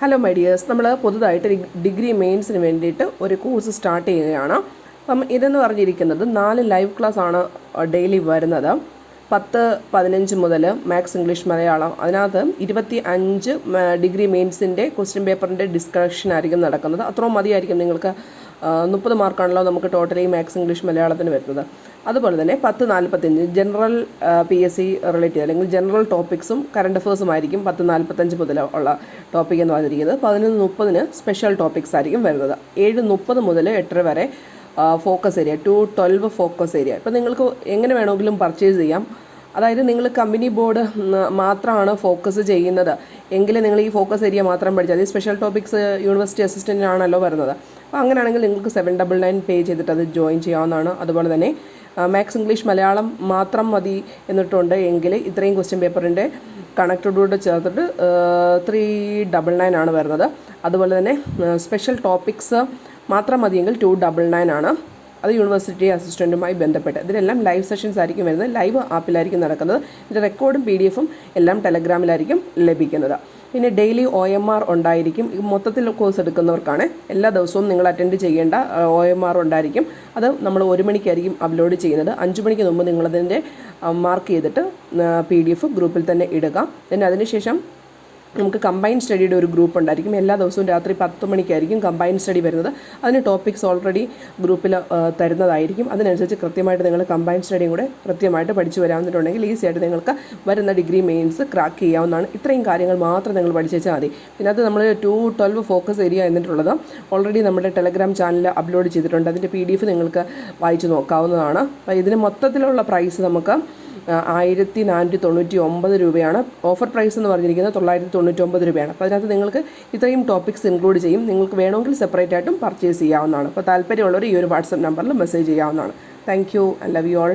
Hello my dears, നമ്മൾ പുതുതായിട്ട് degree മെയിൻസിന് വേണ്ടിയിട്ട് ഒരു കോഴ്സ് സ്റ്റാർട്ട് ചെയ്യുകയാണ്. അപ്പം ഇതെന്ന് പറഞ്ഞിരിക്കുന്നത് 4 ലൈവ് ക്ലാസ് ആണ് ഡെയിലി വരുന്നത്. 10-15 മുതൽ മാത്സ്, ഇംഗ്ലീഷ്, മലയാളം. അതിനകത്ത് 25 ഡിഗ്രി മെയിൻസിൻ്റെ ക്വസ്റ്റ്യൻ പേപ്പറിൻ്റെ ഡിസ്കഷൻ ആയിരിക്കും നടക്കുന്നത്. അത്രയും മതിയായിരിക്കും. നിങ്ങൾക്ക് 30 മാർക്കാണല്ലോ നമുക്ക് ടോട്ടലി മാത്സ്, ഇംഗ്ലീഷ്, മലയാളത്തിന് വരുന്നത്. അതുപോലെ തന്നെ 10-45 ജനറൽ PSC റിലേറ്റഡ് അല്ലെങ്കിൽ ജനറൽ ടോപ്പിക്സും കറണ്ട് അഫേഴ്സും ആയിരിക്കും 10-45 മുതൽ ഉള്ള ടോപ്പിക് എന്ന് പറഞ്ഞിരിക്കുന്നത്. 11-30 സ്പെഷ്യൽ ടോപ്പിക്സ് ആയിരിക്കും വരുന്നത്. 7:30 മുതൽ 8:30 വരെ ഫോക്കസ് ഏരിയ, 2-12 ഫോക്കസ് ഏരിയ. ഇപ്പോൾ നിങ്ങൾക്ക് എങ്ങനെ വേണമെങ്കിലും പർച്ചേസ് ചെയ്യാം. അതായത് നിങ്ങൾ കമ്പനി ബോർഡ് മാത്രമാണ് ഫോക്കസ് ചെയ്യുന്നത് എങ്കിൽ നിങ്ങൾ ഈ ഫോക്കസ് ഏരിയ മാത്രം പഠിച്ചാൽ മതി. സ്പെഷ്യൽ ടോപ്പിക്സ് യൂണിവേഴ്സിറ്റി അസിസ്റ്റൻ്റാണല്ലോ വരുന്നത്. അപ്പോൾ അങ്ങനെയാണെങ്കിൽ നിങ്ങൾക്ക് 799 പേ ചെയ്തിട്ട് അത് ജോയിൻ ചെയ്യാവുന്നതാണ്. അതുപോലെ തന്നെ മാത്സ്, ഇംഗ്ലീഷ്, മലയാളം മാത്രം മതി എന്നിട്ടുണ്ട് എങ്കിൽ ഇത്രയും ക്വസ്റ്റ്യൻ പേപ്പറിൻ്റെ കണക്റ്റഡോട് ചേർത്തിട്ട് 399 ആണ് വരുന്നത്. അതുപോലെ തന്നെ സ്പെഷ്യൽ ടോപ്പിക്സ് മാത്രം മതിയെങ്കിൽ 299 ആണ്. അത് യൂണിവേഴ്സിറ്റി അസിസ്റ്റൻറ്റുമായി ബന്ധപ്പെട്ട്. ഇതിലെല്ലാം ലൈവ് സെഷൻസ് ആയിരിക്കും വരുന്നത്. ലൈവ് ആപ്പിലായിരിക്കും നടക്കുന്നത്. ഇതിൻ്റെ റെക്കോർഡും PDF എല്ലാം ടെലഗ്രാമിലായിരിക്കും ലഭിക്കുന്നത്. പിന്നെ ഡെയിലി OMR ഉണ്ടായിരിക്കും. മൊത്തത്തിൽ കോഴ്സ് എടുക്കുന്നവർക്കാണ്. എല്ലാ ദിവസവും നിങ്ങൾ അറ്റൻഡ് ചെയ്യേണ്ട OMR ഉണ്ടായിരിക്കും. അത് നമ്മൾ 1 മണിക്കായിരിക്കും അപ്ലോഡ് ചെയ്യുന്നത്. 5 മണിക്ക് മുമ്പ് നിങ്ങളതിൻ്റെ മാർക്ക് ചെയ്തിട്ട് PDF ഗ്രൂപ്പിൽ തന്നെ ഇടുക. പിന്നെ അതിനുശേഷം നമുക്ക് കമ്പൈൻ സ്റ്റഡിയുടെ ഒരു ഗ്രൂപ്പ് ഉണ്ടായിരിക്കും. എല്ലാ ദിവസവും രാത്രി 10 മണിക്കായിരിക്കും കമ്പൈൻ സ്റ്റഡി വരുന്നത്. അതിന് ടോപ്പിക്സ് ഓൾറെഡി ഗ്രൂപ്പിൽ തരുന്നതായിരിക്കും. അതിനനുസരിച്ച് കൃത്യമായിട്ട് നിങ്ങൾ കമ്പൈൻ സ്റ്റഡിയും കൂടെ കൃത്യമായിട്ട് പഠിച്ചു വരാമെന്നുണ്ടെങ്കിൽ ഈസി ആയിട്ട് നിങ്ങൾക്ക് വരുന്ന ഡിഗ്രി മെയിൻസ് ക്രാക്ക് ചെയ്യാവുന്നതാണ്. ഇത്രയും കാര്യങ്ങൾ മാത്രം നിങ്ങൾ പഠിച്ചാൽ മതി. പിന്നെ അത് നമ്മൾ 2-12 ഫോക്കസ് ഏരിയ എന്നിട്ടുള്ളത് ഓൾറെഡി നമ്മുടെ ടെലഗ്രാം ചാനലിൽ അപ്ലോഡ് ചെയ്തിട്ടുണ്ട്. അതിൻ്റെ PDF നിങ്ങൾക്ക് വായിച്ച് നോക്കാവുന്നതാണ്. അപ്പോൾ ഇതിന് മൊത്തത്തിലുള്ള പ്രൈസ് നമുക്ക് 1499 രൂപയാണ്. ഓഫർ പ്രൈസ് എന്ന് പറഞ്ഞിരിക്കുന്നത് 999 രൂപയാണ്. അപ്പോൾ അതിനകത്ത് നിങ്ങൾക്ക് ഇത്രയും ടോപ്പിക്സ് ഇൻക്ലൂഡ് ചെയ്യും. നിങ്ങൾക്ക് വേണമെങ്കിൽ സെപ്പറേറ്റ് ആയിട്ടും പർച്ചേസ് ചെയ്യാവുന്നതാണ്. അപ്പോൾ താല്പര്യമുള്ളവർ ഈ ഒരു വാട്സപ്പ് നമ്പറിൽ മെസ്സേജ് ചെയ്യാവുന്നതാണ്. Thank you. I love you all.